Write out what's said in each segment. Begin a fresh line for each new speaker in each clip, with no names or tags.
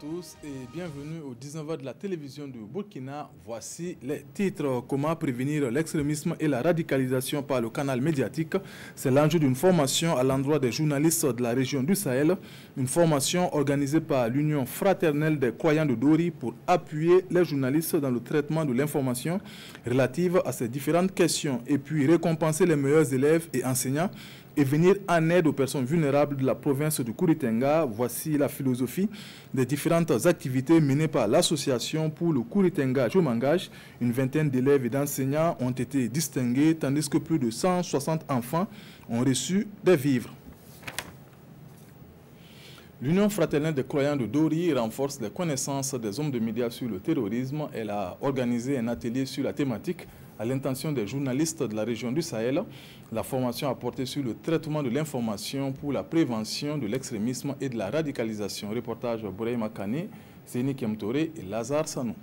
tous et bienvenue au 19h de la télévision du Burkina. Voici les titres. Comment prévenir l'extrémisme et la radicalisation par le canal médiatique. C'est l'enjeu d'une formation à l'endroit des journalistes de la région du Sahel. Une formation organisée par l'Union fraternelle des croyants de Dori pour appuyer les journalistes dans le traitement de l'information relative à ces différentes questions et puis récompenser les meilleurs élèves et enseignants et venir en aide aux personnes vulnérables de la province du Kouritenga. Voici la philosophie des différentes activités menées par l'association pour le Kouritenga Je m'engage. Une vingtaine d'élèves et d'enseignants ont été distingués, tandis que plus de 160 enfants ont reçu des vivres. L'Union fraternelle des croyants de Dori renforce les connaissances des hommes de médias sur le terrorisme. Elle a organisé un atelier sur la thématique à l'intention des journalistes de la région du Sahel. La formation a porté sur le traitement de l'information pour la prévention de l'extrémisme et de la radicalisation. Reportage Bourey Makane, Séni Kemtore et Lazare Sanou.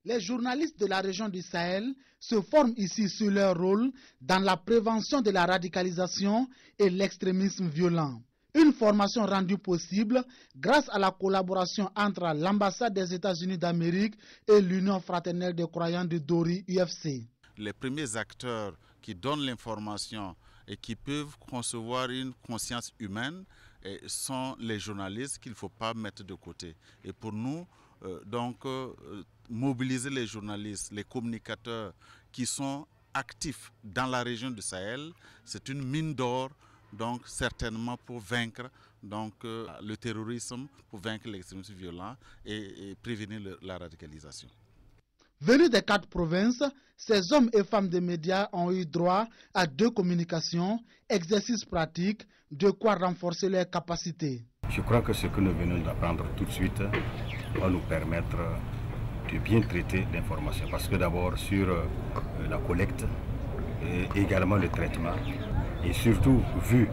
Les journalistes de la région du Sahel se forment ici sur leur rôle dans la prévention de la radicalisation et l'extrémisme violent. Une formation rendue possible grâce à la collaboration entre l'ambassade des États-Unis d'Amérique et l'Union fraternelle des croyants de Dori, UFC.
Les premiers acteurs qui donnent l'information et qui peuvent concevoir une conscience humaine sont les journalistes qu'il ne faut pas mettre de côté. Et pour nous, mobiliser les journalistes, les communicateurs qui sont actifs dans la région du Sahel, c'est une mine d'or. Donc certainement pour vaincre le terrorisme, pour vaincre l'extrémisme violent et prévenir la radicalisation.
Venus des 4 provinces, ces hommes et femmes des médias ont eu droit à 2 communications, exercices pratiques, de quoi renforcer leurs capacités.
Je crois que ce que nous venons d'apprendre tout de suite va nous permettre de bien traiter l'information. Parce que d'abord sur la collecte et également le traitement. Et surtout, vu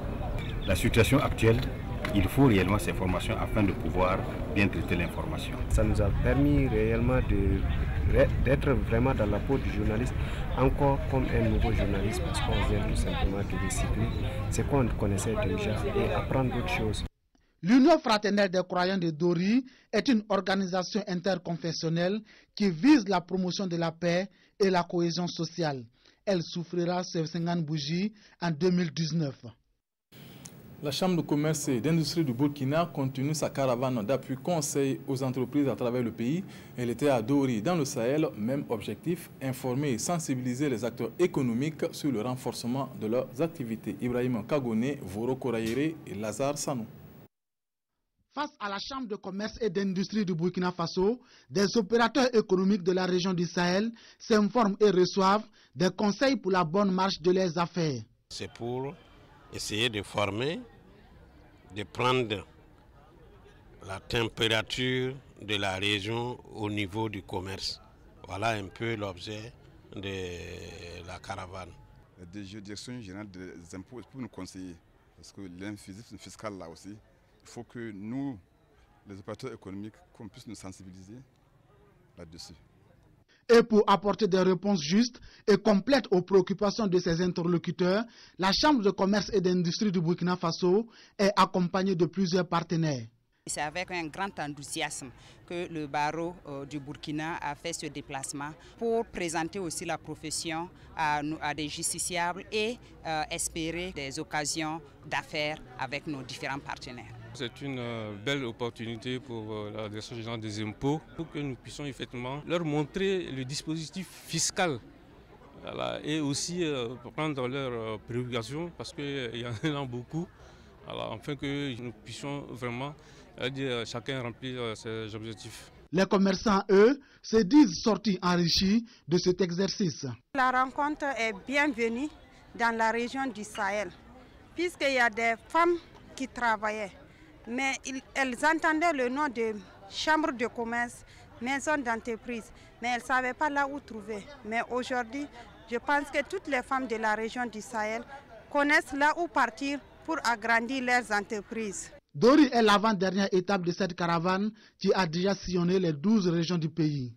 la situation actuelle, il faut réellement ces formations afin de pouvoir bien traiter l'information.
Ça nous a permis réellement d'être vraiment dans la peau du journaliste, encore comme un nouveau journaliste, parce qu'on vient tout simplement de recycler ce qu'on connaissait déjà et apprendre d'autres choses.
L'Union fraternelle des croyants de Dori est une organisation interconfessionnelle qui vise la promotion de la paix et la cohésion sociale. Elle souffrira ses 50 bougies en 2019.
La Chambre de commerce et d'industrie du Burkina continue sa caravane d'appui conseil aux entreprises à travers le pays. Elle était à Dori dans le Sahel, même objectif, informer et sensibiliser les acteurs économiques sur le renforcement de leurs activités. Ibrahim Kagone, Voro Koraïre et Lazare Sanou.
Face à la Chambre de commerce et d'industrie du Burkina Faso, des opérateurs économiques de la région du Sahel s'informent et reçoivent des conseils pour la bonne marche de leurs affaires.
C'est pour essayer de former, de prendre la température de la région au niveau du commerce. Voilà un peu l'objet de la caravane.
La direction générale des impôts pour nous conseiller, parce que l'inflation fiscale là aussi, il faut que nous, les opérateurs économiques, qu'on puisse nous sensibiliser là-dessus.
Et pour apporter des réponses justes et complètes aux préoccupations de ses interlocuteurs, la Chambre de commerce et d'industrie du Burkina Faso est accompagnée de plusieurs partenaires.
C'est avec un grand enthousiasme que le barreau du Burkina a fait ce déplacement pour présenter aussi la profession à des justiciables et espérer des occasions d'affaires avec nos différents partenaires.
C'est une belle opportunité pour la Direction générale des impôts pour que nous puissions effectivement leur montrer le dispositif fiscal et aussi prendre leurs préoccupations parce qu'il y en a beaucoup, afin que nous puissions vraiment chacun remplir ses objectifs.
Les commerçants, eux, se disent sortis enrichis de cet exercice.
La rencontre est bienvenue dans la région du Sahel, puisqu'il y a des femmes qui travaillaient. Mais elles entendaient le nom de chambre de commerce, maison d'entreprise, mais elles ne savaient pas là où trouver. Mais aujourd'hui, je pense que toutes les femmes de la région du Sahel connaissent là où partir pour agrandir leurs entreprises.
Dori est l'avant-dernière étape de cette caravane qui a déjà sillonné les 12 régions du pays.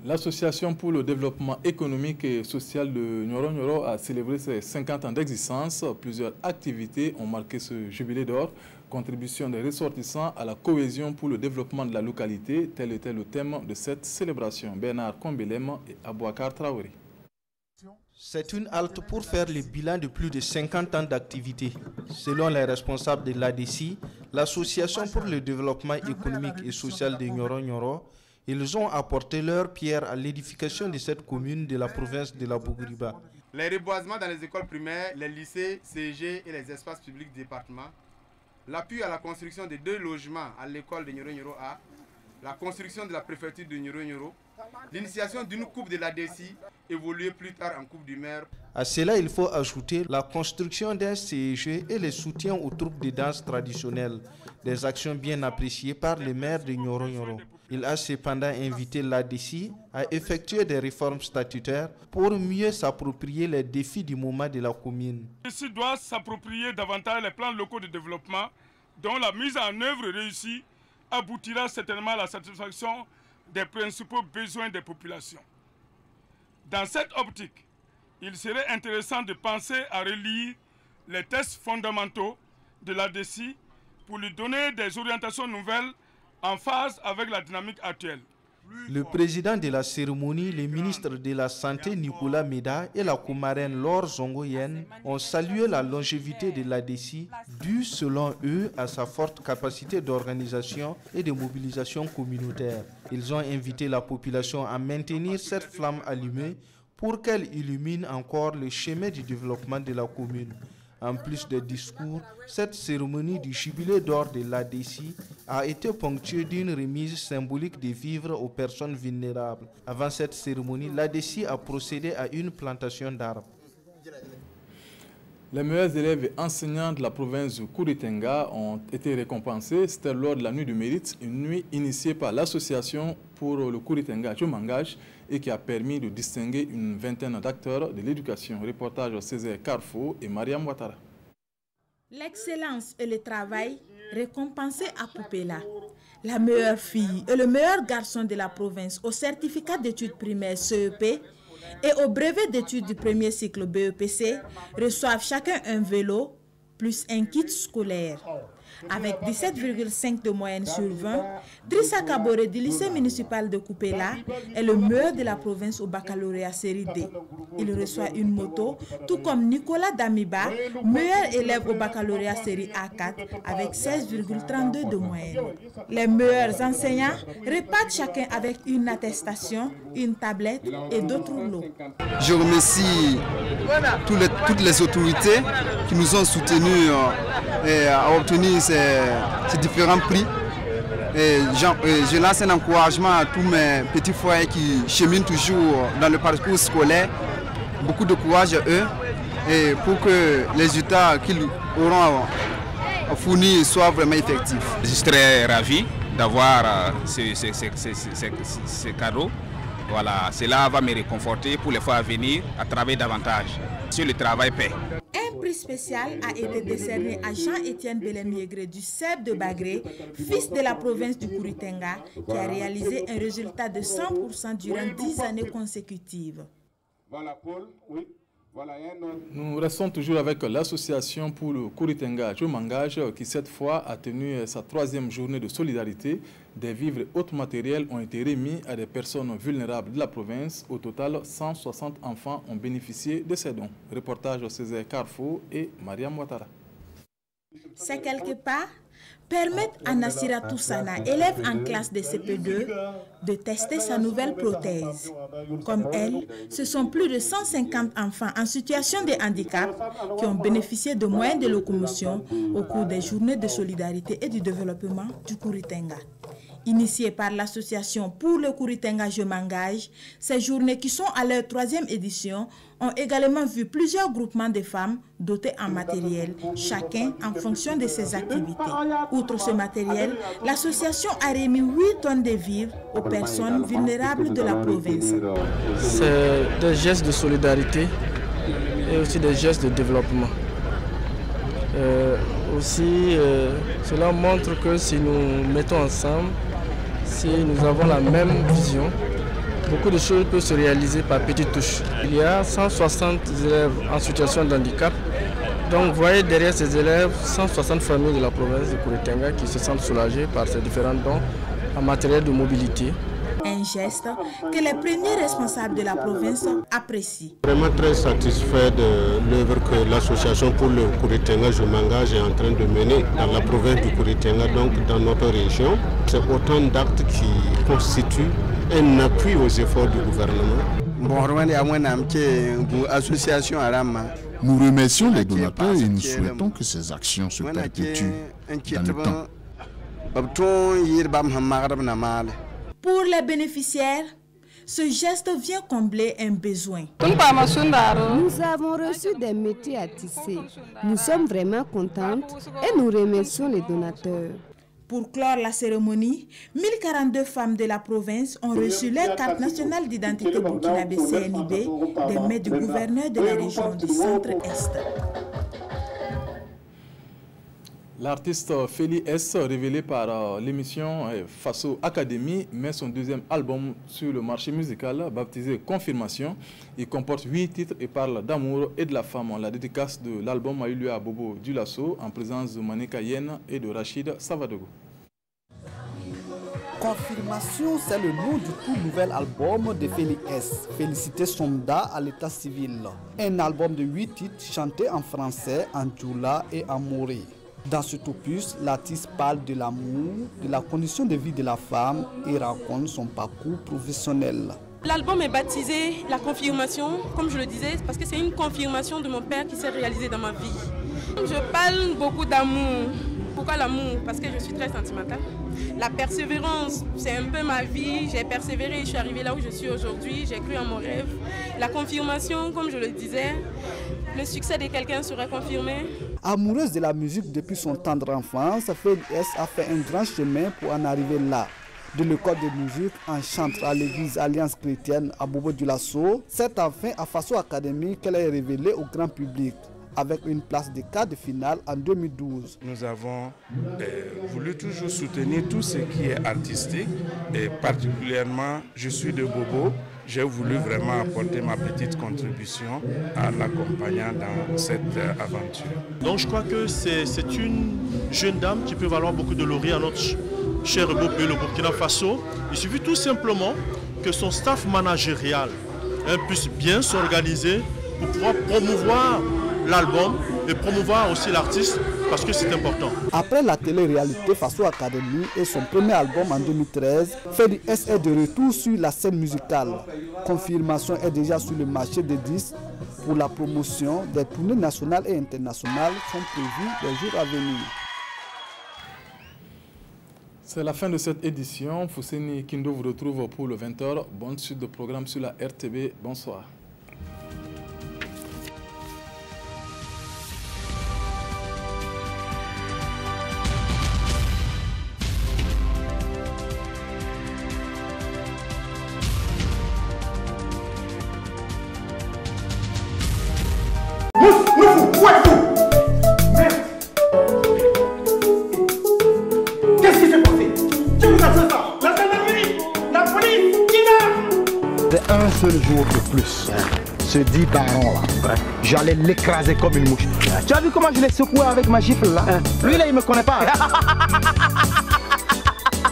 L'Association pour le développement économique et social de Nyoro Nyoro a célébré ses 50 ans d'existence. Plusieurs activités ont marqué ce jubilé d'or, Contribution des ressortissants à la cohésion pour le développement de la localité, tel était le thème de cette célébration. Bernard Kombelem et Abouakar Traoré.
C'est une halte pour faire le bilan de plus de 50 ans d'activité. Selon les responsables de l'ADC, l'Association pour le développement économique et social de Nyoro-Nyoro, ils ont apporté leur pierre à l'édification de cette commune de la province de la Bougriba.
Les reboisements dans les écoles primaires, les lycées, CG et les espaces publics du département, l'appui à la construction de 2 logements à l'école de Nyoro-Nyoro A, la construction de la préfecture de Nyoro-Nyoro, l'initiation d'une coupe de l'ADC, évoluée plus tard en coupe du maire.
À cela, il faut ajouter la construction d'un CEG et le soutien aux troupes de danse traditionnelles, des actions bien appréciées par le maire de Nyoro-Nyoro. Il a cependant invité l'ADC à effectuer des réformes statutaires pour mieux s'approprier les défis du moment de la commune.
L'ADC doit s'approprier davantage les plans locaux de développement dont la mise en œuvre réussie aboutira certainement à la satisfaction des principaux besoins des populations. Dans cette optique, il serait intéressant de penser à relire les textes fondamentaux de l'ADC pour lui donner des orientations nouvelles en phase avec la dynamique actuelle.
Le président de la cérémonie, le ministre de la Santé Nicolas Meda et la coumarraine Laure Zongoyen ont salué la longévité de l'ADC due selon eux à sa forte capacité d'organisation et de mobilisation communautaire. Ils ont invité la population à maintenir cette flamme allumée pour qu'elle illumine encore le chemin du développement de la commune. En plus des discours, cette cérémonie du jubilé d'or de l'ADC a été ponctuée d'une remise symbolique de vivres aux personnes vulnérables. Avant cette cérémonie, l'ADC a procédé à une plantation d'arbres.
Les meilleurs élèves et enseignants de la province du Kouri-Tenga ont été récompensés. C'était lors de la nuit du mérite, une nuit initiée par l'association pour le Kouri-Tenga Jomangaj et qui a permis de distinguer une vingtaine d'acteurs de l'éducation. Reportage Césaire Carrefour et Mariam Ouattara.
L'excellence et le travail récompensés à Poupéla. La meilleure fille et le meilleur garçon de la province au certificat d'études primaires CEP et au brevet d'études du premier cycle BEPC reçoivent chacun un vélo plus un kit scolaire. Avec 17,5 de moyenne sur 20, Drissa Kabore du lycée municipal de Koupéla est le meilleur de la province au baccalauréat série D. Il reçoit une moto, tout comme Nicolas Damiba, meilleur élève au baccalauréat série A4 avec 16,32 de moyenne. Les meilleurs enseignants repartent chacun avec une attestation, une tablette et d'autres rouleaux.
Je remercie toutes les autorités qui nous ont soutenus à obtenir ces différents prix. Et je lance un encouragement à tous mes petits frères qui cheminent toujours dans le parcours scolaire. Beaucoup de courage à eux et pour que les résultats qu'ils auront fournis soient vraiment effectifs.
Je suis très ravi d'avoir ces cadeaux. Voilà, cela va me réconforter pour les fois à venir à travailler davantage. Sur le travail paie.
Un prix spécial a été décerné à Jean-Étienne Belemiégré du CEP de Bagré, fils de la province du Kouri-Tenga, qui a réalisé un résultat de 100% durant 10 années consécutives.
Voilà, Paul, oui. Nous restons toujours avec l'association pour le Kouri-Tenga Jomangaj qui cette fois a tenu sa 3e journée de solidarité. Des vivres et autres matériels ont été remis à des personnes vulnérables de la province. Au total, 160 enfants ont bénéficié de ces dons. Reportage Césaire Carrefour et Mariam Ouattara.
Ces quelques pas permettent à Nassira Toussana, élève en classe de CP2, de tester sa nouvelle prothèse. Comme elle, ce sont plus de 150 enfants en situation de handicap qui ont bénéficié de moyens de locomotion au cours des journées de solidarité et du développement du Kouri-Tenga. Initiées par l'association pour le Kouri-Tenga Jomangaj, ces journées qui sont à leur 3e édition ont également vu plusieurs groupements de femmes dotés en matériel, chacun en fonction de ses activités. Outre ce matériel, l'association a remis 8 tonnes de vivres aux personnes vulnérables de la province.
C'est des gestes de solidarité et aussi des gestes de développement. Cela montre que si nous mettons ensemble, si nous avons la même vision, beaucoup de choses peuvent se réaliser par petites touches. Il y a 160 élèves en situation de handicap Donc vous voyez derrière ces élèves, 160 familles de la province de Kouré-Tenga qui se sentent soulagées par ces différents dons en matériel de mobilité.
Un geste que les premiers responsables de la province apprécient.
Vraiment très satisfait de l'œuvre que l'association pour le Kouré-Tenga Je m'engage est en train de mener dans la province du Kouré-Tenga, donc dans notre région. C'est autant d'actes qui constituent un appui aux efforts du gouvernement.
Nous remercions les donateurs et nous souhaitons que ces actions se perpétuent dans le temps.
Pour les bénéficiaires, ce geste vient combler un besoin.
Nous avons reçu des métiers à tisser. Nous sommes vraiment contentes et nous remercions les donateurs.
Pour clore la cérémonie, 1042 femmes de la province ont reçu leur carte nationale d'identité burkinabé CNIB des mains du gouverneur de la région du Centre-Est.
L'artiste Feli S, révélé par l'émission Faso Academy, met son deuxième album sur le marché musical, baptisé Confirmation. Il comporte 8 titres et parle d'amour et de la femme. La dédicace de l'album a eu lieu à Bobo Dioulasso, en présence de Manéka Yen et de Rachid Savadogo.
Confirmation, c'est le nom du tout nouvel album de Feli S, Félicité Sonda à l'état civil. Un album de 8 titres chantés en français, en djoula et en moré. Dans cet opus, l'artiste parle de l'amour, de la condition de vie de la femme et raconte son parcours professionnel.
L'album est baptisé La Confirmation, comme je le disais, parce que c'est une confirmation de mon père qui s'est réalisée dans ma vie. Je parle beaucoup d'amour. Pourquoi l'amour? Parce que je suis très sentimentale. La persévérance, c'est un peu ma vie. J'ai persévéré, je suis arrivée là où je suis aujourd'hui. J'ai cru en mon rêve. La confirmation, comme je le disais, le succès de quelqu'un sera confirmé.
Amoureuse de la musique depuis son tendre enfance, Feli S a fait un grand chemin pour en arriver là. De l'école de musique en chantre à l'église Alliance chrétienne à Bobo Dioulasso, c'est enfin à Faso Academy qu'elle est révélée au grand public, avec une place de quart de finale en 2012.
Nous avons voulu toujours soutenir tout ce qui est artistique et particulièrement, je suis de Bobo, j'ai voulu vraiment apporter ma petite contribution en l'accompagnant dans cette aventure.
Donc je crois que c'est une jeune dame qui peut valoir beaucoup de lauriers à notre cher beau pays, le Burkina Faso. Il suffit tout simplement que son staff managérial puisse bien s'organiser pour pouvoir promouvoir l'album et promouvoir aussi l'artiste parce que c'est important.
Après la télé-réalité Faso Academy et son premier album en 2013, Feli S est de retour sur la scène musicale. Confirmation est déjà sur le marché des disques. Pour la promotion, des tournées nationales et internationales sont prévues les jours à venir.
C'est la fin de cette édition. Fousseni Kindo vous retrouve pour le 20h. Bonne suite de programme sur la RTB. Bonsoir.
Un seul jour de plus, ce dit baron là, j'allais l'écraser comme une mouche. Tu as vu comment je l'ai secoué avec ma gifle là? Lui là il me connaît pas.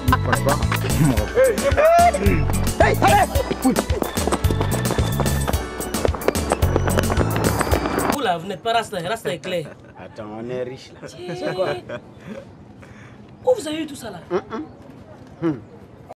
Il me connaît pas. Hey, allez!
Vous là, vous n'êtes pas Rasta, Rasta est clair.
Attends, on est riche là.
Où vous avez eu tout ça là?